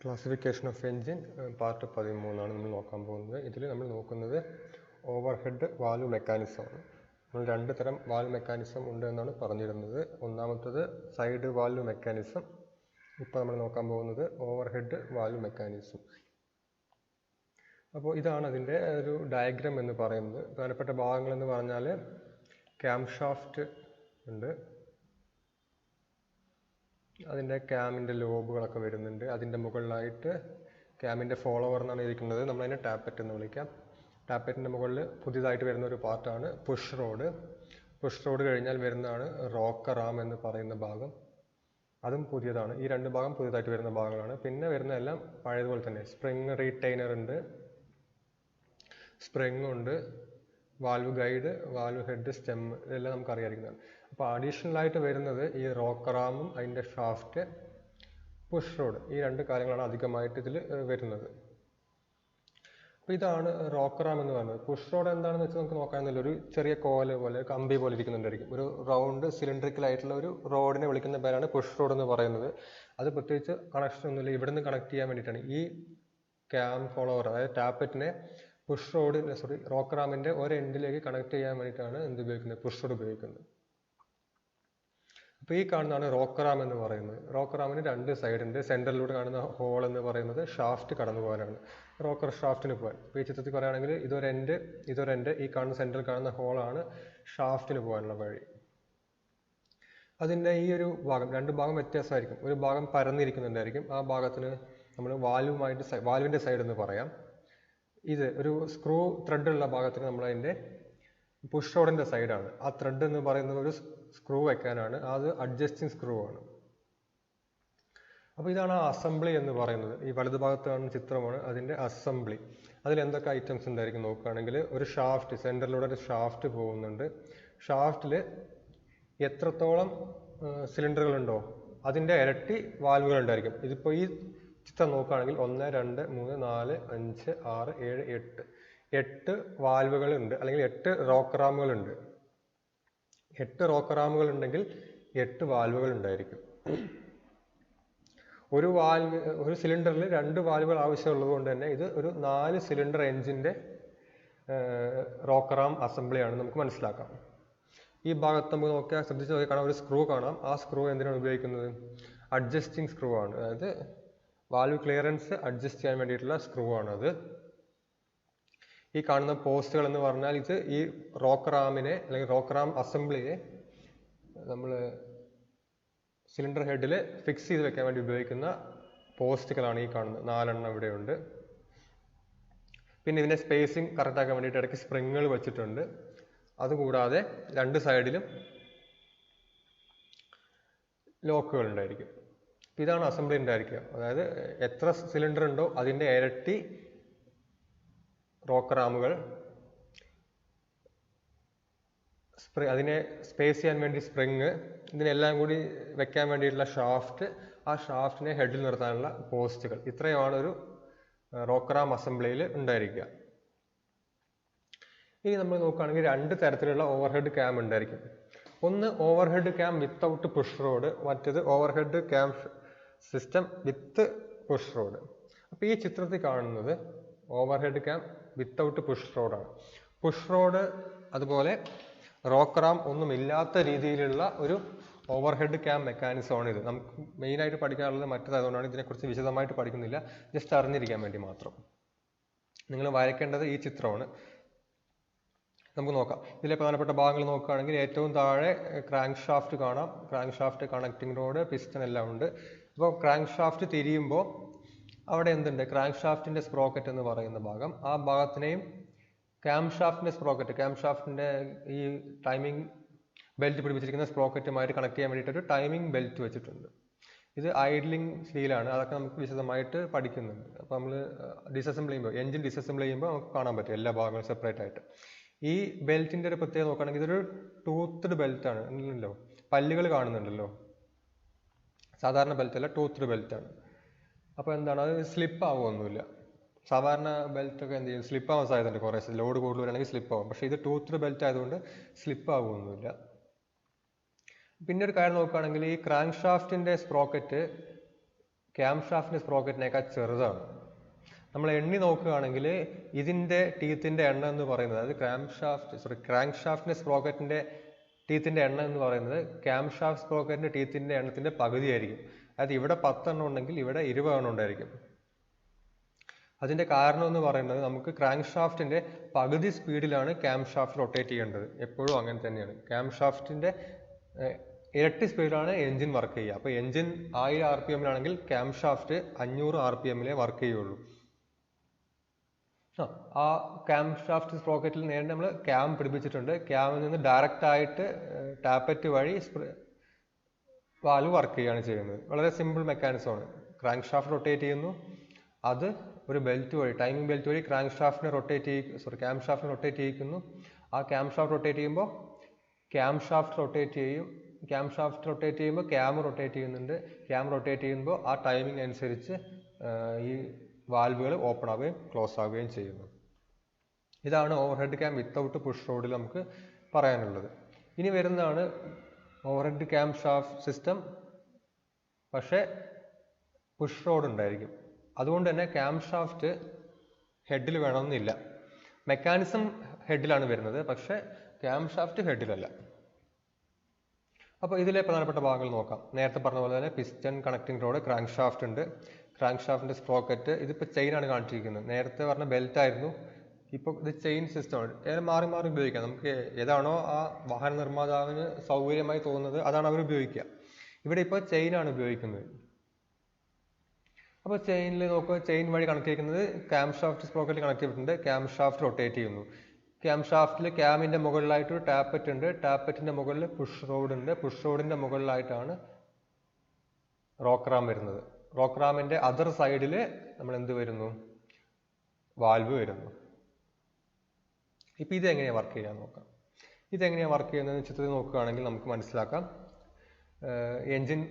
Classification of engine part 13 ആണ് നമ്മൾ നോക്കാൻ പോകുന്നത്. ഇതിൽ നമ്മൾ നോക്കുന്നത് ഓവർ ഹെഡ് വാൽവ് മെക്കാനിസമാണ്. നമ്മൾ രണ്ട് തരം വാൽവ് മെക്കാനിസം ഉണ്ട് എന്നാണ് പറഞ്ഞിരുന്നത്. ഒന്നാമത്തത് സൈഡ് വാൽവ് മെക്കാനിസം. ഇപ്പോൾ നമ്മൾ നോക്കാൻ പോകുന്നത് ഓവർ ഹെഡ് വാൽവ് മെക്കാനിസം. അപ്പോൾ ഇതാണ് അതിൻ്റെ ഒരു ഡയഗ്രാം എന്ന് പറയുന്നത്. പ്രധാനപ്പെട്ട ഭാഗങ്ങൾ എന്ന് പറഞ്ഞാൽ ക്യാം ഷാഫ്റ്റ് ഉണ്ട്, അതിൻ്റെ ക്യാമിൻ്റെ ലോബുകളൊക്കെ വരുന്നുണ്ട്. അതിൻ്റെ മുകളിലായിട്ട് ക്യാമിൻ്റെ ഫോളോവർ എന്നാണ് ഇരിക്കുന്നത്, നമ്മളതിനെ ടാപ്പറ്റ് എന്ന് വിളിക്കാം. ടാപ്പറ്റിൻ്റെ മുകളിൽ പുതിയതായിട്ട് വരുന്ന ഒരു പാർട്ടാണ് പുഷ് റോഡ്. പുഷ് റോഡ് കഴിഞ്ഞാൽ വരുന്നതാണ് റോക്കർ ആം എന്ന് പറയുന്ന ഭാഗം, അതും പുതിയതാണ്. ഈ രണ്ട് ഭാഗം പുതിയതായിട്ട് വരുന്ന ഭാഗങ്ങളാണ്. പിന്നെ വരുന്നതെല്ലാം പഴയതുപോലെ തന്നെ. സ്പ്രിങ് റീറ്റൈനർ ഉണ്ട്, സ്പ്രിങ് ഉണ്ട്, valve guide, valve head, stem, ഇതെല്ലാം നമുക്ക് അറിയാതിരിക്കുന്നതാണ്. അപ്പോൾ അഡീഷണൽ ആയിട്ട് വരുന്നത് ഈ റോക്കറാമും അതിൻ്റെ ഷാഫ്റ്റ്, പുഷ് റോഡ്, ഈ രണ്ട് കാര്യങ്ങളാണ് അധികമായിട്ട് ഇതിൽ വരുന്നത്. അപ്പോൾ ഇതാണ് റോക്കറാം എന്ന് പറയുന്നത്. പുഷ് റോഡ് എന്താണെന്ന് വെച്ചാൽ നമുക്ക് നോക്കാമെന്നില്ല, ഒരു ചെറിയ കോല് പോലെ, കമ്പി പോലെ ഇരിക്കുന്നുണ്ടായിരിക്കും. ഒരു റൗണ്ട് സിലിണ്ടറിക്കൽ ആയിട്ടുള്ള ഒരു റോഡിനെ വിളിക്കുന്ന പേരാണ് പുഷ് റോഡ് എന്ന് പറയുന്നത്. അത് പ്രത്യേകിച്ച് കണക്ഷൻ ഒന്നുമില്ല, ഇവിടെ നിന്ന് കണക്ട് ചെയ്യാൻ വേണ്ടിയിട്ടാണ്. ഈ ക്യാം ഫോളോവർ, അതായത് ടാപ്പറ്റിനെ പുഷ് റോഡ് റോക്കറാമിൻ്റെ ഒരു എൻഡിലേക്ക് കണക്ട് ചെയ്യാൻ വേണ്ടിയിട്ടാണ് എന്ത് ഉപയോഗിക്കുന്നത്, പുഷ് റോഡ് ഉപയോഗിക്കുന്നത്. അപ്പോൾ ഈ കാണുന്നതാണ് റോക്കറാം എന്ന് പറയുന്നത്. റോക്കറാമിന് രണ്ട് സൈഡ് ഉണ്ട്. സെൻറ്ററിലൂടെ കാണുന്ന ഹോൾ എന്ന് പറയുന്നത് ഷാഫ്റ്റ് കടന്നു പോകാനാണ്, റോക്കർ ഷാഫ്റ്റിന് പോകാൻ. ഇപ്പോൾ ഈ ചിത്രത്തിൽ പറയുകയാണെങ്കിൽ ഇതൊരെൻഡ്, ഈ കാണുന്ന സെൻറ്ററിൽ കാണുന്ന ഹോളാണ് ഷാഫ്റ്റിന് പോകാനുള്ള വഴി. അതിൻ്റെ ഈ ഒരു ഭാഗം, രണ്ട് ഭാഗം വ്യത്യാസമായിരിക്കും. ഒരു ഭാഗം പരന്നിരിക്കുന്നുണ്ടായിരിക്കും, ആ ഭാഗത്തിന് നമ്മൾ വാൽവിൻ്റെ സൈഡ് എന്ന് പറയാം. ഇത് ഒരു സ്ക്രൂ ത്രെഡ് ഉള്ള ഭാഗത്തിന് നമ്മൾ അതിൻ്റെ പുഷ് റോഡിൻ്റെ സൈഡാണ്. ആ ത്രെഡ് എന്ന് പറയുന്നത് ഒരു സ്ക്രൂ വെക്കാനാണ്, അത് അഡ്ജസ്റ്റിംഗ് സ്ക്രൂ ആണ്. അപ്പോൾ ഇതാണ് ആ അസംബ്ലി എന്ന് പറയുന്നത്. ഈ വലതു ഭാഗത്ത് കാണുന്ന ചിത്രമാണ് അതിൻ്റെ അസംബ്ലി. അതിൽ എന്തൊക്കെ ഐറ്റംസ് ഉണ്ടായിരിക്കും നോക്കുകയാണെങ്കിൽ, ഒരു ഷാഫ്റ്റ്, സെൻറ്ററിലൂടെ ഒരു ഷാഫ്റ്റ് പോകുന്നുണ്ട്. ഷാഫ്റ്റിൽ എത്രത്തോളം സിലിണ്ടറുകളുണ്ടോ അതിൻ്റെ ഇരട്ടി വാൽവുകൾ ഉണ്ടായിരിക്കും. ഇതിപ്പോൾ ഈ ചിത്രം നോക്കുകയാണെങ്കിൽ 1, 2, 3, 4, 5, 6, 7, 8 വാൽവുകളുണ്ട്, അല്ലെങ്കിൽ 8 റോക്കറാമുകളുണ്ട്. 8 റോക്കറാമുകൾ ഉണ്ടെങ്കിൽ 8 വാൽവുകൾ ഉണ്ടായിരിക്കും. ഒരു സിലിണ്ടറിൽ 2 വാൽവുകൾ ആവശ്യമുള്ളത് കൊണ്ട് തന്നെ ഇത് ഒരു 4 സിലിണ്ടർ എഞ്ചിൻ്റെ റോക്കറാം അസംബ്ലിയാണ് നമുക്ക് മനസ്സിലാക്കാം. ഈ ഭാഗത്ത് നമുക്ക് നോക്കിയാൽ ശ്രദ്ധിച്ച് നോക്കി കാണാം, ഒരു സ്ക്രൂ കാണാം. ആ സ്ക്രൂ എന്തിനാണ് ഉപയോഗിക്കുന്നത്, അഡ്ജസ്റ്റിംഗ് സ്ക്രൂ ആണ്. അതായത് വാൽവ് ക്ലിയറൻസ് അഡ്ജസ്റ്റ് ചെയ്യാൻ വേണ്ടിയിട്ടുള്ള സ്ക്രൂ ആണത്. ഈ കാണുന്ന പോസ്റ്റുകൾ എന്ന് പറഞ്ഞാൽ ഇത് ഈ റോക്കറാമിനെ, അല്ലെങ്കിൽ റോക്കറാം അസംബ്ലിയെ നമ്മൾ സിലിണ്ടർ ഹെഡിൽ ഫിക്സ് ചെയ്ത് വെക്കാൻ വേണ്ടി ഉപയോഗിക്കുന്ന പോസ്റ്റുകളാണ് ഈ കാണുന്നത്. 4 എണ്ണം ഇവിടെയുണ്ട്. പിന്നെ ഇതിൻ്റെ സ്പേസിങ് കറക്റ്റ് ആക്കാൻ വേണ്ടിയിട്ട് ഇടയ്ക്ക് സ്പ്രിങ്ങുകൾ വെച്ചിട്ടുണ്ട്. അതുകൂടാതെ രണ്ട് സൈഡിലും ലോക്കുകൾ ഉണ്ടായിരിക്കും. ഇതാണ് അസംബ്ലി ഉണ്ടായിരിക്കുക. അതായത് എത്ര സിലിണ്ടർ ഉണ്ടോ അതിൻ്റെ ഇരട്ടി റോക്കറാമുകൾ, അതിനെ സ്പേസ് ചെയ്യാൻ വേണ്ടി സ്പ്രിങ്, ഇതിനെല്ലാം കൂടി വെക്കാൻ വേണ്ടിയിട്ടുള്ള ഷാഫ്റ്റ്, ആ ഷാഫ്റ്റിനെ ഹെഡിൽ നിർത്താനുള്ള പോസ്റ്റുകൾ, ഇത്രയുമാണ് ഒരു റോക്കറാം അസംബ്ലിയിൽ ഉണ്ടായിരിക്കുക. ഇനി നമ്മൾ നോക്കുകയാണെങ്കിൽ 2 തരത്തിലുള്ള ഓവർഹെഡ് ക്യാം ഉണ്ടായിരിക്കും. ഒന്ന് overhead cam without push rod, മറ്റേത് overhead cam system with push rod. അപ്പോൾ ഈ ചിത്രത്തിൽ കാണുന്നത് ഓവർഹെഡ് ക്യാം വിത്തൗട്ട് പുഷ് റോഡാണ്. പുഷ് റോഡ് അതുപോലെ റോക്കറാം ഒന്നും ഇല്ലാത്ത രീതിയിലുള്ള ഒരു ഓവർഹെഡ് ക്യാം മെക്കാനിസമാണ് ഇത്. നമുക്ക് മെയിനായിട്ട് പഠിക്കാനുള്ളത് മറ്റേതായതുകൊണ്ടാണ് ഇതിനെക്കുറിച്ച് വിശദമായിട്ട് പഠിക്കുന്നില്ല, ജസ്റ്റ് അറിഞ്ഞിരിക്കാൻ വേണ്ടി മാത്രം. നിങ്ങൾ വരയ്ക്കേണ്ടത് ഈ ചിത്രമാണ്. നമുക്ക് നോക്കാം. ഇതിലെ പ്രധാനപ്പെട്ട ഭാഗങ്ങൾ നോക്കുകയാണെങ്കിൽ ഏറ്റവും താഴെ ക്രാങ്ക് ഷാഫ്റ്റ് കാണാം. Crank shaft, connecting road, piston എല്ലാം ഉണ്ട്. അപ്പോൾ ക്രാങ്ക് ഷാഫ്റ്റ് തിരിയുമ്പോൾ അവിടെ എന്തുണ്ട്, ക്രാങ്ക് ഷാഫ്റ്റിൻ്റെ സ്പ്രോക്കറ്റ് എന്ന് പറയുന്ന ഭാഗം, ആ ഭാഗത്തിനെയും ക്യാം ഷാഫ്റ്റിൻ്റെ സ്പ്രോക്കറ്റ്, ക്യാം ഷാഫ്റ്റിൻ്റെ ഈ ടൈമിംഗ് ബെൽറ്റ് പിടിപ്പിച്ചിരിക്കുന്ന സ്പ്രോക്കറ്റുമായിട്ട് കണക്ട് ചെയ്യാൻ വേണ്ടിയിട്ട് ഒരു ടൈമിംഗ് ബെൽറ്റ് വെച്ചിട്ടുണ്ട്. ഇത് ഐഡ്ലിംഗ് സ്റ്റീലാണ്, അതൊക്കെ നമുക്ക് വിശദമായിട്ട് പഠിക്കുന്നുണ്ട്. അപ്പോൾ നമ്മൾ ഡിസസംബിൾ ചെയ്യുമ്പോൾ, എഞ്ചിൻ ഡിസസംബിൾ ചെയ്യുമ്പോൾ നമുക്ക് കാണാൻ പറ്റും എല്ലാ ഭാഗങ്ങളും സെപ്പറേറ്റ് ആയിട്ട്. ഈ ബെൽറ്റിൻ്റെ ഒരു പ്രത്യേകത നോക്കുകയാണെങ്കിൽ ഇതൊരു ടൂത്ത്ഡ് ബെൽറ്റാണ്, ഉണ്ടല്ലോ, പല്ലുകൾ കാണുന്നുണ്ടല്ലോ. സാധാരണ ബെൽറ്റല്ല, ടൂത്ത്ഡ് ബെൽറ്റാണ്. അപ്പോൾ എന്താണ്, അത് സ്ലിപ്പ് ആവുമൊന്നുമില്ല. സാധാരണ ബെൽറ്റൊക്കെ എന്ത് ചെയ്യും, സ്ലിപ്പ് ആവാൻ സാധ്യതയുണ്ട്, കുറേ ലോഡ് കൂടുതലാണെങ്കിൽ സ്ലിപ്പ് ആവും. പക്ഷേ ഇത് ടൂത്ത്ഡ് ബെൽറ്റ് ആയതുകൊണ്ട് സ്ലിപ്പ് ആവുമൊന്നുമില്ല. പിന്നെ ഒരു കാര്യം നോക്കുകയാണെങ്കിൽ ഈ ക്രാങ്ക് ഷാഫ്റ്റിൻ്റെ സ്പ്രോക്കറ്റ് ക്യാം ഷാഫ്റ്റിൻ്റെ സ്പ്രോക്കറ്റിനേക്കാൾ ചെറുതാണ്. നമ്മൾ എണ്ണി നോക്കുകയാണെങ്കിൽ ഇതിൻ്റെ ടീത്തിൻ്റെ എണ്ണം എന്ന് പറയുന്നത്, അതായത് ക്രാങ്ക് ഷാഫ്റ്റിൻ്റെ സ്പ്രോക്കറ്റിൻ്റെ ടീത്തിൻ്റെ എണ്ണം എന്ന് പറയുന്നത് ക്യാം ഷാഫ്റ്റ് സ്പ്രോക്കറ്റിൻ്റെ ടീത്തിൻ്റെ എണ്ണത്തിൻ്റെ പകുതിയായിരിക്കും. അതായത് ഇവിടെ 10 എണ്ണം ഉണ്ടെങ്കിൽ ഇവിടെ 20 എണ്ണം ഉണ്ടായിരിക്കും. അതിൻ്റെ കാരണം എന്ന് പറയുന്നത് നമുക്ക് ക്രാങ്ക് ഷാഫ്റ്റിൻ്റെ പകുതി സ്പീഡിലാണ് ക്യാം ഷാഫ്റ്റ് റൊട്ടേറ്റ് ചെയ്യേണ്ടത്. എപ്പോഴും അങ്ങനെ തന്നെയാണ്. ക്യാം ഷാഫ്റ്റിൻ്റെ ഇരട്ടി സ്പീഡിലാണ് എൻജിൻ വർക്ക് ചെയ്യുക. അപ്പോൾ എൻജിൻ 1000 RPM-ലാണെങ്കിൽ ക്യാം ഷാഫ്റ്റ് 500 RPM-ലേ വർക്ക് ചെയ്യുള്ളൂ. ആ ക്യാം ഷാഫ്റ്റ് സ്പ്രോക്കറ്റിൽ നേരെ നമ്മൾ ക്യാം പിടിപ്പിച്ചിട്ടുണ്ട്. ക്യാമിൽ നിന്ന് ഡയറക്റ്റ് ആയിട്ട് ടാപ്പറ്റ് വഴി വാൽവ് വർക്ക് ചെയ്യുകയാണ് ചെയ്യുന്നത്. വളരെ സിമ്പിൾ മെക്കാനിസമാണ്. ക്രാങ്ക് ഷാഫ്റ്റ് റൊട്ടേറ്റ് ചെയ്യുന്നു, അത് ഒരു ബെൽറ്റ് വഴി, ടൈമിംഗ് ബെൽറ്റ് വഴി ക്യാം ഷാഫ്റ്റിനെ റൊട്ടേറ്റ് ചെയ്യിക്കുന്നു. ആ ക്യാം ഷാഫ്റ്റ് റൊട്ടേറ്റ് ചെയ്യുമ്പോൾ ക്യാം ഷാഫ്റ്റ് റൊട്ടേറ്റ് ചെയ്യുമ്പോൾ ക്യാം റൊട്ടേറ്റ് ചെയ്യുന്നുണ്ട്. ക്യാം റൊട്ടേറ്റ് ചെയ്യുമ്പോൾ ആ ടൈമിംഗ് അനുസരിച്ച് ഈ വാൽവുകൾ ഓപ്പൺ ആവുകയും ക്ലോസ് ആവുകയും ചെയ്യുന്നു. ഇതാണ് ഓവർഹെഡ് ക്യാം വിത്തൗട്ട് പുഷ് റോഡിൽ നമുക്ക് പറയാനുള്ളത്. ഇനി വരുന്നതാണ് ഓവർഹെഡ് ക്യാം ഷാഫ്റ്റ് സിസ്റ്റം, പക്ഷേ പുഷ് റോഡ് ഉണ്ടായിരിക്കും. അതുകൊണ്ട് തന്നെ ക്യാം ഷാഫ്റ്റ് ഹെഡിൽ വേണമെന്നില്ല. മെക്കാനിസം ഹെഡിലാണ് വരുന്നത്, പക്ഷേ ക്യാം ഷാഫ്റ്റ് ഹെഡിലല്ല. അപ്പോൾ ഇതിലെ പ്രധാനപ്പെട്ട ഭാഗങ്ങൾ നോക്കാം. നേരത്തെ പറഞ്ഞ പോലെ തന്നെ piston, connecting road, crank shaft ഉണ്ട്. ക്രാങ്ക് ഷാഫ്റ്റിൻ്റെ സ്പ്രോക്കറ്റ്, ഇതിപ്പോൾ ചെയിനാണ് കാണിച്ചിരിക്കുന്നത്. നേരത്തെ പറഞ്ഞ ബെൽറ്റ് ആയിരുന്നു, ഇപ്പോൾ ഇത് ചെയിൻ സിസ്റ്റമാണ്. ഏതായാലും മാറി മാറി ഉപയോഗിക്കാം. നമുക്ക് ഏതാണോ ആ വാഹന നിർമ്മാതാവിന് സൗകര്യമായി തോന്നുന്നത് അതാണ് അവർ ഉപയോഗിക്കുക. ഇവിടെ ഇപ്പോൾ ചെയിനാണ് ഉപയോഗിക്കുന്നത്. അപ്പോൾ ചെയിനിൽ നോക്കുക, ചെയിൻ വഴി കണക്ട് ചെയ്യുന്നത് ക്യാം ഷാഫ്റ്റ് സ്പ്രോക്കറ്റിൽ കണക്ട് ചെയ്തിട്ടുണ്ട്. ക്യാം ഷാഫ്റ്റ് റൊട്ടേറ്റ് ചെയ്യുന്നു. ക്യാം ഷാഫ്റ്റിൽ ക്യാമിൻ്റെ മുകളിലായിട്ട് ഒരു ടാപ്പറ്റ് ഉണ്ട്. ടാപ്പറ്റിൻ്റെ മുകളിൽ പുഷ് റോഡ് ഉണ്ട്. പുഷ് റോഡിൻ്റെ മുകളിലായിട്ടാണ് റോക്ക് റാം വരുന്നത്. റോക്ക് റാമിൻ്റെ അതർ സൈഡിൽ നമ്മൾ എന്ത് വരുന്നു? വാൽവ് വരുന്നു. ഇപ്പോൾ ഇതെങ്ങനെയാണ് വർക്ക് ചെയ്യാൻ നോക്കാം. ഇതെങ്ങനെയാണ് വർക്ക് ചെയ്യുന്നത് ചിത്രത്തിൽ നോക്കുകയാണെങ്കിൽ നമുക്ക് മനസ്സിലാക്കാം. എൻജിൻ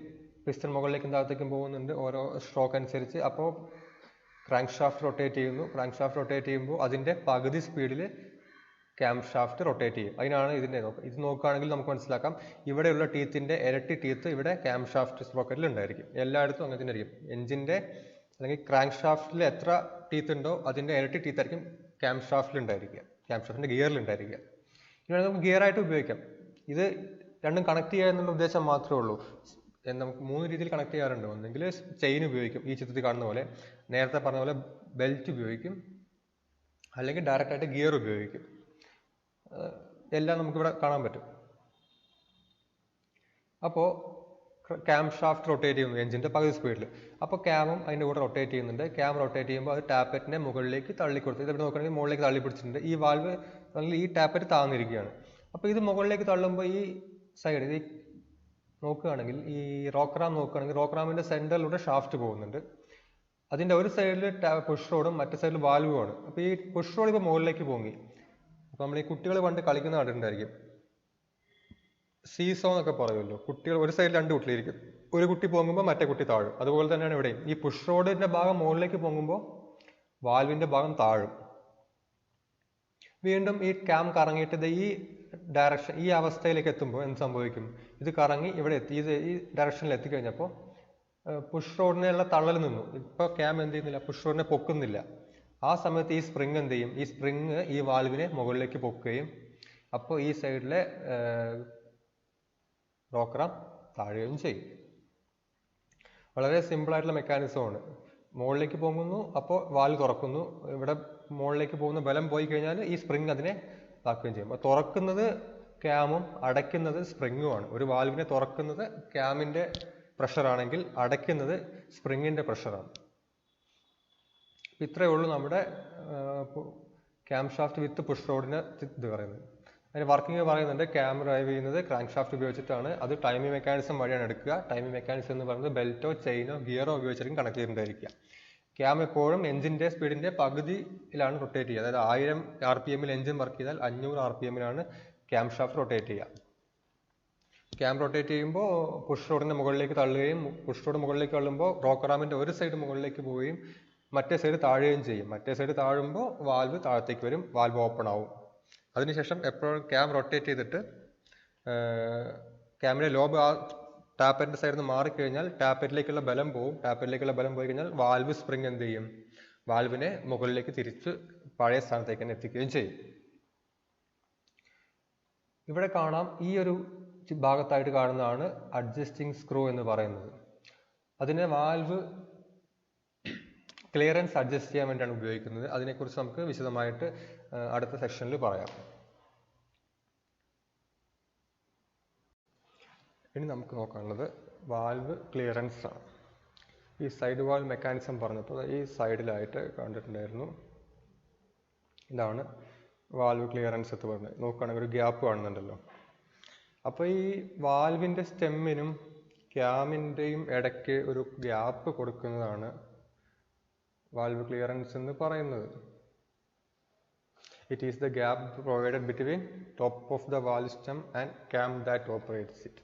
പിസ്റ്റൺ മുകളിലേക്കും താഴത്തേക്കും പോകുന്നുണ്ട് ഓരോ സ്ട്രോക്ക് അനുസരിച്ച്. അപ്പോൾ ക്രാങ്ക് ഷാഫ്റ്റ് റൊട്ടേറ്റ് ചെയ്യുന്നു. ക്രാങ്ക് ഷാഫ്റ്റ് റൊട്ടേറ്റ് ചെയ്യുമ്പോൾ അതിൻ്റെ പകുതി സ്പീഡിൽ ക്യാം ഷാഫ്റ്റ് റൊട്ടേറ്റ് ചെയ്യും. അതിനാണ് ഇതിൻ്റെ ഇത് നോക്കുകയാണെങ്കിൽ നമുക്ക് മനസ്സിലാക്കാം, ഇവിടെയുള്ള ടീത്തിൻ്റെ ഇരട്ടി ടീത്ത് ഇവിടെ ക്യാം ഷാഫ്റ്റ് സ്പ്രോക്കറ്റിൽ ഉണ്ടായിരിക്കും. എല്ലായിടത്തും അങ്ങനെ തന്നെ ആയിരിക്കും. എൻജിൻ്റെ അല്ലെങ്കിൽ ക്രാങ്ക് ഷാഫ്റ്റിൽ എത്ര ടീത്ത് ഉണ്ടോ അതിൻ്റെ ഇരട്ടി ടീത്ത് ആയിരിക്കും ക്യാം ഷാഫ്റ്റിൽ ഉണ്ടായിരിക്കുക, ക്യാം ഷാഫ്റ്റിൻ്റെ ഗിയറിൽ ഉണ്ടായിരിക്കുക. ഇനി നമുക്ക് ഗിയറായിട്ട് ഉപയോഗിക്കാം. ഇത് രണ്ടും കണക്ട് ചെയ്യുക എന്നുള്ള ഉദ്ദേശം മാത്രമേ ഉള്ളൂ. നമുക്ക് 3 രീതിയിൽ കണക്ട് ചെയ്യാറുണ്ട്. ഒന്നെങ്കിൽ ചെയിൻ ഉപയോഗിക്കും, ഈ ചിത്രത്തിൽ കാണുന്ന പോലെ, നേരത്തെ പറഞ്ഞ പോലെ ബെൽറ്റ് ഉപയോഗിക്കും, അല്ലെങ്കിൽ ഡയറക്റ്റായിട്ട് ഗിയർ ഉപയോഗിക്കും. എല്ലാം നമുക്കിവിടെ കാണാൻ പറ്റും. അപ്പോൾ ക്യാം ഷാഫ്റ്റ് റൊട്ടേറ്റ് ചെയ്യുന്നു എഞ്ചിൻ്റെ പകുതി സ്പീഡിൽ. അപ്പോൾ ക്യാമും അതിൻ്റെ കൂടെ റൊട്ടേറ്റ് ചെയ്യുന്നുണ്ട്. ക്യാം റൊട്ടേറ്റ് ചെയ്യുമ്പോൾ അത് ടാപ്പറ്റിനെ മുകളിലേക്ക് തള്ളിക്കൊടുത്തു. ഇതിവിടെ നോക്കുകയാണെങ്കിൽ മുകളിലേക്ക് തള്ളി പിടിച്ചിട്ടുണ്ട്. ഈ വാൽവ് അല്ലെങ്കിൽ ഈ ടാപ്പറ്റ് താന്നിരിക്കുകയാണ്. അപ്പോൾ ഇത് മുകളിലേക്ക് തള്ളുമ്പോൾ ഈ സൈഡ് ഈ നോക്കുകയാണെങ്കിൽ ഈ റോക്ക് റാം നോക്കുകയാണെങ്കിൽ റോക്ക് റാമിൻ്റെ സെൻറ്ററിലൂടെ ഷാഫ്റ്റ് പോകുന്നുണ്ട്. അതിൻ്റെ ഒരു സൈഡിൽ പുഷ് റോഡും മറ്റേ സൈഡിൽ വാൽവുമാണ്. അപ്പോൾ ഈ പുഷ് റോഡ് ഇപ്പോൾ മുകളിലേക്ക് പോങ്ങി. അപ്പോൾ നമ്മൾ ഈ കുട്ടികൾ പണ്ട് കളിക്കുന്ന കണ്ടിട്ടുണ്ടായിരിക്കും, സീസോ എന്നൊക്കെ പറയുമല്ലോ. കുട്ടികൾ ഒരു സൈഡിൽ 2 കുട്ടിയിലിരിക്കും, ഒരു കുട്ടി പൊങ്ങുമ്പോൾ മറ്റേ കുട്ടി താഴും. അതുപോലെ തന്നെയാണ് ഇവിടെയും. ഈ പുഷ് റോഡിൻ്റെ ഭാഗം മുകളിലേക്ക് പൊങ്ങുമ്പോൾ വാൽവിൻ്റെ ഭാഗം താഴും. വീണ്ടും ഈ ക്യാം കറങ്ങിയിട്ട് ഈ ഡയറക്ഷൻ ഈ അവസ്ഥയിലേക്ക് എത്തുമ്പോൾ എന്ത് സംഭവിക്കും? ഇത് കറങ്ങി ഇവിടെ എത്തി, ഈ ഡയറക്ഷനിൽ എത്തിക്കഴിഞ്ഞപ്പോൾ പുഷ് റോഡിനുള്ള തള്ളൽ നിന്നു. ഇപ്പോൾ ക്യാം എന്ത് ചെയ്യുന്നില്ല, പുഷ് റോഡിനെ പൊക്കുന്നില്ല. ആ സമയത്ത് ഈ സ്പ്രിങ് എന്ത് ചെയ്യും? ഈ സ്പ്രിങ് ഈ വാൽവിനെ മുകളിലേക്ക് പൊക്കുകയും അപ്പോൾ ഈ സൈഡിലെ റോക്ക് റാം താഴുകയും ചെയ്യും. വളരെ സിമ്പിളായിട്ടുള്ള മെക്കാനിസമാണ്. മുകളിലേക്ക് പോകുന്നു, അപ്പോൾ വാൽവ് തുറക്കുന്നു. ഇവിടെ മുകളിലേക്ക് പോകുന്ന ബലം പോയി കഴിഞ്ഞാൽ ഈ സ്പ്രിങ് അതിനെ ഇതാക്കുകയും ചെയ്യും. അപ്പോൾ തുറക്കുന്നത് ക്യാമും അടയ്ക്കുന്നത് സ്പ്രിങ്ങുമാണ്. ഒരു വാൽവിനെ തുറക്കുന്നത് ക്യാമിൻ്റെ പ്രഷറാണെങ്കിൽ അടയ്ക്കുന്നത് സ്പ്രിങ്ങിൻ്റെ പ്രഷറാണ്. ഇത്രയേ ഉള്ളൂ നമ്മുടെ ക്യാം ഷാഫ്റ്റ് വിത്ത് പുഷ് റോഡിന് ഇത് പറയുന്നത്. അതിന് വർക്കിംഗ് പറയുന്നുണ്ട്. ക്യാം ഡ്രൈവ് ചെയ്യുന്നത് ക്രാങ്ക് ഷാഫ്റ്റ് ഉപയോഗിച്ചിട്ടാണ്. അത് ടൈമിംഗ് മെക്കാനിസം വഴിയാണ് എടുക്കുക. ടൈമിംഗ് മെക്കാനിസം എന്ന് പറയുന്നത് ബെൽറ്റോ ചെയിനോ ഗിയറോ ഉപയോഗിച്ചിട്ടും കണക്ട് ചെയ്തിട്ടുണ്ടായിരിക്കുക. ക്യാം എപ്പോഴും എഞ്ചിൻ്റെ സ്പീഡിൻ്റെ പകുതിയിലാണ് റൊട്ടേറ്റ് ചെയ്യുക. അതായത് 1000 RPM-ൽ എഞ്ചിൻ വർക്ക് ചെയ്താൽ 500 RPM-ലാണ് ക്യാം ഷാഫ്റ്റ് റൊട്ടേറ്റ് ചെയ്യുക. ക്യാം റൊട്ടേറ്റ് ചെയ്യുമ്പോൾ പുഷ് റോഡിൻ്റെ മുകളിലേക്ക് തള്ളുകയും പുഷ് റോഡ് മുകളിലേക്ക് തള്ളുമ്പോൾ റോക്ക് റാമിൻ്റെ ഒരു സൈഡ് മുകളിലേക്ക് പോവുകയും മറ്റേ സൈഡ് താഴുകയും ചെയ്യും. മറ്റേ സൈഡ് താഴുമ്പോൾ വാൽവ് താഴത്തേക്ക് വരും, വാൽവ് ഓപ്പൺ ആവും. അതിനുശേഷം എപ്പോഴും ക്യാം റൊട്ടേറ്റ് ചെയ്തിട്ട് ക്യാമിൻ്റെ ലോബ് ആ ടാപ്പറ്റിൻ്റെ സൈഡിൽ നിന്ന് മാറിക്കഴിഞ്ഞാൽ ടാപ്പറ്റിലേക്കുള്ള ബലം പോവും. ടാപ്പറ്റിലേക്കുള്ള ബലം പോയി കഴിഞ്ഞാൽ വാൽവ് സ്പ്രിങ് എന്ത് ചെയ്യും? വാൽവിനെ മുകളിലേക്ക് തിരിച്ച് പഴയ സ്ഥാനത്തേക്ക് തന്നെ എത്തിക്കുകയും ചെയ്യും. ഇവിടെ കാണാം, ഈ ഒരു ഭാഗത്തായിട്ട് കാണുന്നതാണ് അഡ്ജസ്റ്റിംഗ് സ്ക്രൂ എന്ന് പറയുന്നത്. അതിനെ വാൽവ് ക്ലിയറൻസ് അഡ്ജസ്റ്റ് ചെയ്യാൻ വേണ്ടിയാണ് ഉപയോഗിക്കുന്നത്. അതിനെക്കുറിച്ച് നമുക്ക് വിശദമായിട്ട് അടുത്ത സെക്ഷനിൽ പറയാം. ഇനി നമുക്ക് നോക്കാനുള്ളത് വാൽവ് ക്ലിയറൻസ് ആണ്. ഈ സൈഡ് വാൽവ് മെക്കാനിസം പറഞ്ഞപ്പോൾ ഈ സൈഡിലായിട്ട് കണ്ടിട്ടുണ്ടായിരുന്നു. ഇതാണ് വാൽവ് ക്ലിയറൻസ് എന്ന് പറഞ്ഞത്. നോക്കുകയാണെങ്കിൽ ഒരു ഗ്യാപ്പ് കാണുന്നുണ്ടല്ലോ. അപ്പോൾ ഈ വാൽവിൻ്റെ സ്റ്റെമ്മിനും ക്യാമിൻ്റെയും ഇടയ്ക്ക് ഒരു ഗ്യാപ്പ് കൊടുക്കുന്നതാണ് വാൽവ് ക്ലിയറൻസ് എന്ന് പറയുന്നത്. It is the gap provided between top of the valve stem and cam that operates it.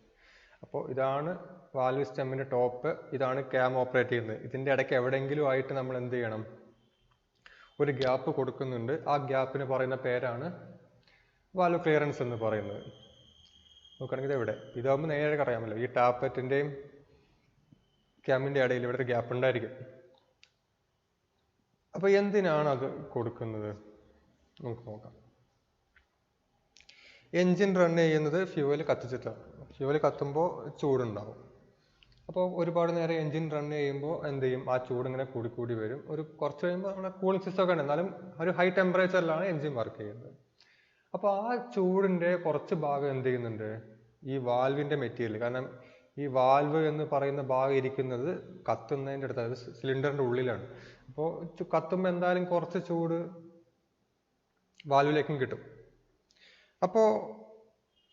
അപ്പോൾ ഇതാണ് വാൽവ് സ്റ്റെമ്മിൻ്റെ ടോപ്പ്, ഇതാണ് ക്യാം ഓപ്പറേറ്റ് ചെയ്യുന്നത്. ഇതിൻ്റെ ഇടയ്ക്ക് എവിടെയെങ്കിലും ആയിട്ട് നമ്മൾ എന്ത് ചെയ്യണം? ഒരു ഗ്യാപ്പ് കൊടുക്കുന്നുണ്ട്. ആ ഗ്യാപ്പിന് പറയുന്ന പേരാണ് വാൽവ് ക്ലിയറൻസ് എന്ന് പറയുന്നത്. നോക്കുകയാണെങ്കിൽ ഇവിടെ ഇതാകുമ്പോൾ നേരെ അറിയാമല്ലോ, ഈ ടാപ്പറ്റിൻ്റെയും ക്യാമിൻ്റെ ഇടയിൽ ഇവിടെ ഒരു ഗ്യാപ്പ് ഉണ്ടായിരിക്കും. അപ്പോൾ എന്തിനാണ് അത് കൊടുക്കുന്നത്? നമുക്ക് നോക്കാം. എൻജിൻ റൺ ചെയ്യുന്നത് ഫ്യൂവൽ കത്തിച്ചിട്ടാണ്. ഫ്യൂവൽ കത്തുമ്പോൾ ചൂടുണ്ടാവും. അപ്പോൾ ഒരുപാട് നേരം എൻജിൻ റൺ ചെയ്യുമ്പോൾ എന്ത് ചെയ്യും? ആ ചൂട് ഇങ്ങനെ കൂടി വരും. ഒരു കുറച്ച് കഴിയുമ്പോൾ നമ്മുടെ കൂളിംഗ് സിസ്റ്റം ഒക്കെ ഉണ്ട്, എന്നാലും ഒരു ഹൈ ടെമ്പറേച്ചറിലാണ് എൻജിൻ വർക്ക് ചെയ്യുന്നത്. അപ്പോൾ ആ ചൂടിൻ്റെ കുറച്ച് ഭാഗം എന്ത് ചെയ്യുന്നുണ്ട്? ഈ വാൽവിൻ്റെ മെറ്റീരിയൽ, കാരണം ഈ വാൽവ് എന്ന് പറയുന്ന ഭാഗം ഇരിക്കുന്നത് കത്തുന്നതിൻ്റെ അടുത്ത്, അതായത് സിലിണ്ടറിൻ്റെ ഉള്ളിലാണ്. അപ്പോൾ കത്തുമ്പോൾ എന്തായാലും കുറച്ച് ചൂട് വാൽവിലേക്കും കിട്ടും. അപ്പോൾ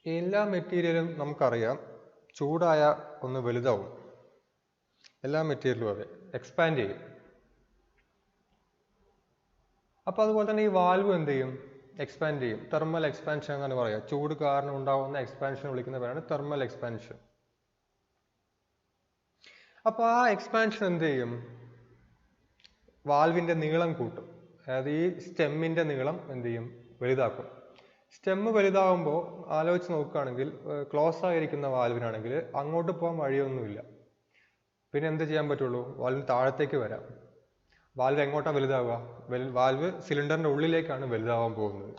എല്ലാ മെറ്റീരിയലും നമുക്കറിയാം ചൂടായ ഒന്ന് വലുതാവും. എല്ലാ മെറ്റീരിയലും അതെ എക്സ്പാൻഡ് ചെയ്യും. അപ്പോൾ അതുപോലെ തന്നെ ഈ വാൽവ് എന്ത് ചെയ്യും? എക്സ്പാൻഡ് ചെയ്യും. തെർമൽ എക്സ്പാൻഷൻ എന്നാണ് പറയുക. ചൂട് കാരണം ഉണ്ടാകുന്ന എക്സ്പാൻഷൻ വിളിക്കുന്ന പേരാണ് തെർമൽ എക്സ്പാൻഷൻ. അപ്പോൾ ആ എക്സ്പാൻഷൻ എന്ത് ചെയ്യും? വാൽവിൻ്റെ നീളം കൂട്ടും. അതായത് ഈ സ്റ്റെമ്മിൻ്റെ നീളം എന്ത് ചെയ്യും? വലുതാക്കും. സ്റ്റെമ്മ് വലുതാകുമ്പോൾ ആലോചിച്ച് നോക്കുകയാണെങ്കിൽ ക്ലോസ് ആയിരിക്കുന്ന വാൽവിനാണെങ്കിൽ അങ്ങോട്ട് പോകാൻ വഴിയൊന്നുമില്ല. പിന്നെ എന്ത് ചെയ്യാൻ പറ്റുള്ളൂ? വാൽവിന് താഴത്തേക്ക് വരാം. വാൽവ് എങ്ങോട്ടാണ് വലുതാവുക? വാൽവ് സിലിണ്ടറിൻ്റെ ഉള്ളിലേക്കാണ് വലുതാവാൻ പോകുന്നത്.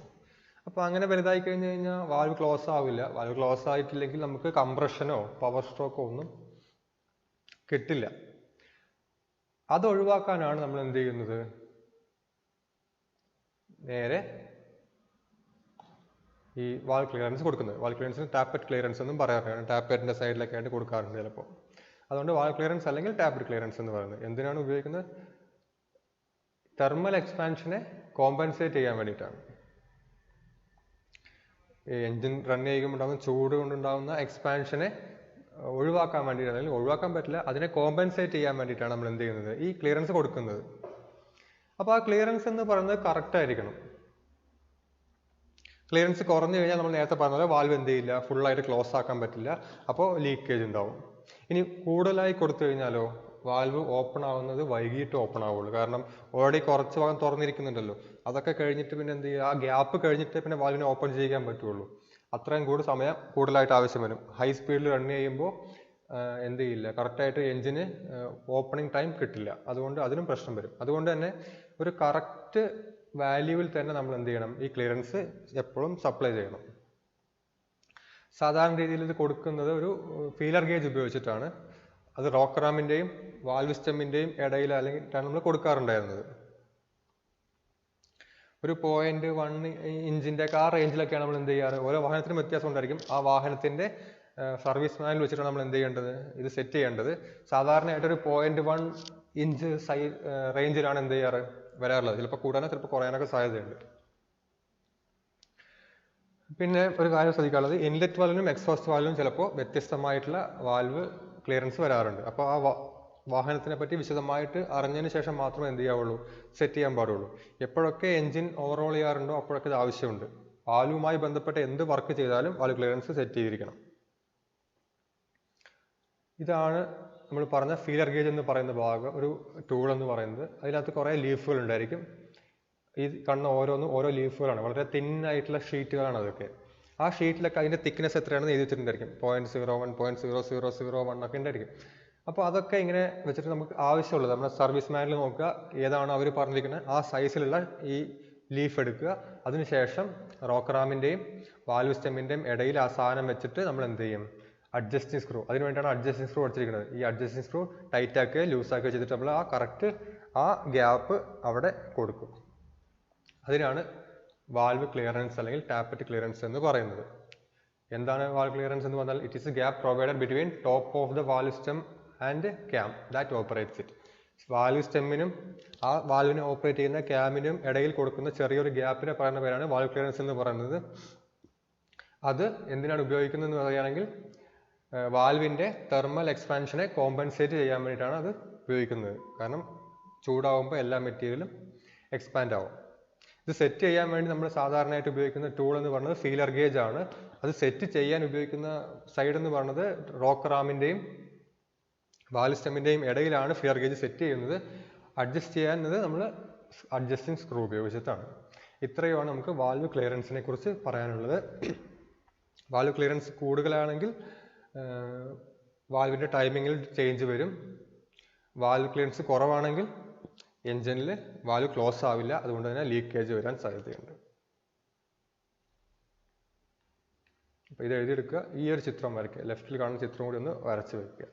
അപ്പോൾ അങ്ങനെ വലുതായി കഴിഞ്ഞ് കഴിഞ്ഞാൽ വാൽവ് ക്ലോസ് ആവില്ല. വാൽവ് ക്ലോസ് ആയിട്ടില്ലെങ്കിൽ നമുക്ക് കംപ്രഷനോ പവർ സ്ട്രോക്കോ ഒന്നും കിട്ടില്ല. അത് ഒഴിവാക്കാനാണ് നമ്മൾ എന്ത് ചെയ്യുന്നത്? നേരെ ഈ വാൽവ് ക്ലിയറൻസ് കൊടുക്കുന്നത്. വാൽവ് ക്ലിയറൻസിന് ടാപ്പറ്റ് ക്ലിയറൻസ് എന്നും പറയാറുണ്ട്. ടാപ്പറ്റിൻ്റെ സൈഡിലൊക്കെ ആയിട്ട് കൊടുക്കാറുണ്ട് ചിലപ്പോൾ. അതുകൊണ്ട് വാൽവ് ക്ലിയറൻസ് അല്ലെങ്കിൽ ടാപ്പറ്റ് ക്ലിയറൻസ് എന്ന് പറയുന്നത് എന്തിനാണ് ഉപയോഗിക്കുന്നത്? തെർമൽ എക്സ്പാൻഷനെ കോമ്പൻസേറ്റ് ചെയ്യാൻ വേണ്ടിയിട്ടാണ്. എൻജിൻ റൺ ചെയ്യുമ്പോൾ ഉണ്ടാകുന്ന ചൂട് കൊണ്ടുണ്ടാകുന്ന എക്സ്പാൻഷനെ ഒഴിവാക്കാൻ വേണ്ടിയിട്ടാണ്, അല്ലെങ്കിൽ ഒഴിവാക്കാൻ പറ്റില്ല, അതിനെ കോമ്പൻസേറ്റ് ചെയ്യാൻ വേണ്ടിയിട്ടാണ് നമ്മൾ എന്ത് ചെയ്യുന്നത്? ഈ ക്ലിയറൻസ് കൊടുക്കുന്നത്. അപ്പോൾ ആ ക്ലിയറൻസ് എന്ന് പറയുന്നത് കറക്റ്റ് ആയിരിക്കണം. ക്ലിയറൻസ് കുറഞ്ഞു കഴിഞ്ഞാൽ നമ്മൾ നേരത്തെ പറഞ്ഞ പോലെ വാൽവ് എന്ത് ചെയ്യില്ല? ഫുള്ളായിട്ട് ക്ലോസ് ആക്കാൻ പറ്റില്ല. അപ്പോൾ ലീക്കേജ് ഉണ്ടാവും. ഇനി കൂടുതലായി കൊടുത്തു കഴിഞ്ഞാലോ വാൽവ് ഓപ്പൺ ആവുന്നത് വൈകിട്ട് ഓപ്പൺ ആവുള്ളൂ. കാരണം ഓൾറെഡി കുറച്ച് ഭാഗം തുറന്നിരിക്കുന്നുണ്ടല്ലോ. അതൊക്കെ കഴിഞ്ഞിട്ട് പിന്നെ എന്ത് ചെയ്യുക? ആ ഗ്യാപ്പ് കഴിഞ്ഞിട്ട് പിന്നെ വാൽവിനെ ഓപ്പൺ ചെയ്യാൻ പറ്റുള്ളൂ. അത്രയും സമയം കൂടുതലായിട്ട് ആവശ്യം വരും. ഹൈ സ്പീഡിൽ റൺ ചെയ്യുമ്പോൾ എന്ത് ചെയ്യില്ല? കറക്റ്റായിട്ട് എൻജിന് ഓപ്പണിംഗ് ടൈം കിട്ടില്ല. അതുകൊണ്ട് അതിനും പ്രശ്നം വരും. അതുകൊണ്ട് തന്നെ ഒരു കറക്റ്റ് വാല്യൂവിൽ തന്നെ നമ്മൾ എന്ത് ചെയ്യണം? ഈ ക്ലിയറൻസ് എപ്പോഴും സപ്ലൈ ചെയ്യണം. സാധാരണ രീതിയിൽ ഇത് കൊടുക്കുന്നത് ഒരു ഫീലർ ഗേജ് ഉപയോഗിച്ചിട്ടാണ്. അത് റോക്കർ റാമിൻ്റെയും വാൽവ് സ്റ്റെമ്മിൻ്റെയും ഇടയിൽ അല്ലെങ്കിൽ നമ്മൾ കൊടുക്കാറുണ്ടായിരുന്നത്. ഒരു 0.1 ഇഞ്ചിൻ്റെ ഒക്കെ ആ റേഞ്ചിലൊക്കെയാണ് നമ്മൾ എന്ത് ചെയ്യാറ്. ഓരോ വാഹനത്തിനും വ്യത്യാസം ഉണ്ടായിരിക്കും. ആ വാഹനത്തിൻ്റെ സർവീസ് മാനുവൽ വെച്ചിട്ടാണ് നമ്മൾ എന്ത് ചെയ്യേണ്ടത്? ഇത് സെറ്റ് ചെയ്യേണ്ടത്. സാധാരണയായിട്ടൊരു 0.1 ഇഞ്ച് റേഞ്ചിലാണ് എന്ത് ചെയ്യാറ് വരാറുള്ളത്. ചിലപ്പോൾ കൂടാനോ ചിലപ്പോൾ കുറയാനൊക്കെ സാധ്യതയുണ്ട്. പിന്നെ ഒരു കാര്യം ശ്രദ്ധിക്കാനുള്ളത്, ഇൻലെറ്റ് വാൽവിനും എക്സോസ്റ്റ് വാൽവിനും ചിലപ്പോൾ വ്യത്യസ്തമായിട്ടുള്ള വാൽവ് ക്ലിയറൻസ് വരാറുണ്ട്. അപ്പോൾ ആ വാഹനത്തിനെ പറ്റി വിശദമായിട്ട് അറിഞ്ഞതിന് ശേഷം മാത്രമേ എന്ത് ചെയ്യാവുള്ളൂ? സെറ്റ് ചെയ്യാൻ പാടുള്ളൂ. എപ്പോഴൊക്കെ എൻജിൻ ഓവറോൾ ചെയ്യാറുണ്ടോ അപ്പോഴൊക്കെ ഇത് ആവശ്യമുണ്ട്. വാൽവുമായി ബന്ധപ്പെട്ട് എന്ത് വർക്ക് ചെയ്താലും വാൽവ് ക്ലിയറൻസ് സെറ്റ് ചെയ്തിരിക്കണം. ഇതാണ് നമ്മൾ പറഞ്ഞ ഫീലർ ഗേജ് എന്ന് പറയുന്ന ഭാഗം, ഒരു ടൂൾ എന്ന് പറയുന്നത്. അതിനകത്ത് കുറേ ലീഫുകൾ ഉണ്ടായിരിക്കും. ഈ കാണുന്ന ഓരോന്നും ഓരോ ലീഫുകളാണ്. വളരെ തിന്നായിട്ടുള്ള ഷീറ്റുകളാണ് അതൊക്കെ. ആ ഷീറ്റിലൊക്കെ അതിൻ്റെ തിക്നെസ് എത്രയാണെന്ന് എഴുതി വെച്ചിട്ടുണ്ടായിരിക്കും. 0.01, 0.0001 ഒക്കെ ഉണ്ടായിരിക്കും. അപ്പോൾ അതൊക്കെ ഇങ്ങനെ വെച്ചിട്ട് നമുക്ക് ആവശ്യമുള്ളത് നമ്മുടെ സർവീസ് മാനുവൽ നോക്കുക, ഏതാണോ അവർ പറഞ്ഞിരിക്കുന്നത് ആ സൈസിലുള്ള ഈ ലീഫ് എടുക്കുക. അതിനുശേഷം റോക്കർ ആമിൻ്റെയും വാൽവ് സ്റ്റെമ്മിൻ്റെയും ഇടയിൽ ആ സാധനം വെച്ചിട്ട് നമ്മൾ എന്ത് ചെയ്യും, അഡ്ജസ്റ്റിംഗ് സ്ക്രൂ, അതിന് വേണ്ടിയാണ് അഡ്ജസ്റ്റിംഗ് സ്ക്രൂ അടിച്ചിരിക്കുന്നത്. ഈ അഡ്ജസ്റ്റിംഗ് സ്ക്രൂ ടൈറ്റ് ആക്കുകയോ ലൂസ് ആക്കുകയോ ചെയ്തിട്ട് നമ്മൾ ആ കറക്റ്റ് ആ ഗ്യാപ്പ് അവിടെ കൊടുക്കും. അതിനാണ് വാൽവ് ക്ലിയറൻസ് അല്ലെങ്കിൽ ടാപ്പറ്റ് ക്ലിയറൻസ് എന്ന് പറയുന്നത്. എന്താണ് വാൽവ് ക്ലിയറൻസ് എന്ന് പറഞ്ഞാൽ it is a gap provided between top of the valve stem and cam that operates it. വാൽവ് സ്റ്റെമ്മിനും ആ വാൽവിനെ ഓപ്പറേറ്റ് ചെയ്യുന്ന ക്യാമിനും ഇടയിൽ കൊടുക്കുന്ന ചെറിയൊരു ഗ്യാപ്പിനെ പറയുന്ന പേരാണ് വാൽവ് ക്ലിയറൻസ് എന്ന് പറയുന്നത്. അത് എന്തിനാണ് ഉപയോഗിക്കുന്നത് എന്ന് പറയുകയാണെങ്കിൽ വാൽവിൻ്റെ തെർമൽ എക്സ്പാൻഷനെ കോമ്പൻസേറ്റ് ചെയ്യാൻ വേണ്ടിയിട്ടാണ് അത് ഉപയോഗിക്കുന്നത്. കാരണം ചൂടാവുമ്പോൾ എല്ലാ മെറ്റീരിയലും എക്സ്പാൻഡ് ആവും. ഇത് സെറ്റ് ചെയ്യാൻ വേണ്ടി നമ്മൾ സാധാരണയായിട്ട് ഉപയോഗിക്കുന്ന ടൂൾ എന്ന് പറയുന്നത് ഫീലർ ഗേജ് ആണ്. അത് സെറ്റ് ചെയ്യാൻ ഉപയോഗിക്കുന്ന സൈഡ് എന്ന് പറയുന്നത് റോക്കർ ആമിൻ്റെയും വാൽവ് സ്റ്റെമ്മിൻ്റെയും ഇടയിലാണ് ഫീലർ ഗേജ് സെറ്റ് ചെയ്യുന്നത്. അഡ്ജസ്റ്റ് ചെയ്യുന്നത് നമ്മൾ അഡ്ജസ്റ്റിംഗ് സ്ക്രൂ ഉപയോഗിച്ചിട്ടാണ്. ഇത്രയുമാണ് നമുക്ക് വാൽവ് ക്ലിയറൻസിനെ കുറിച്ച് പറയാനുള്ളത്. വാൽവ് ക്ലിയറൻസ് കൂടുതലാണെങ്കിൽ വാൽവിൻ്റെ ടൈമിങ്ങിൽ ചേഞ്ച് വരും. വാൽവ് ക്ലിയറൻസ് കുറവാണെങ്കിൽ എൻജിനിൽ വാൽവ് ക്ലോസ് ആവില്ല, അതുകൊണ്ട് തന്നെ ലീക്കേജ് വരാൻ സാധ്യതയുണ്ട്. അപ്പോൾ ഇത് എഴുതിയെടുക്കുക. ഈ ഒരു ചിത്രം വരയ്ക്കുക, ലെഫ്റ്റിൽ കാണുന്ന ചിത്രം കൂടി ഒന്ന് വരച്ച് വയ്ക്കുക.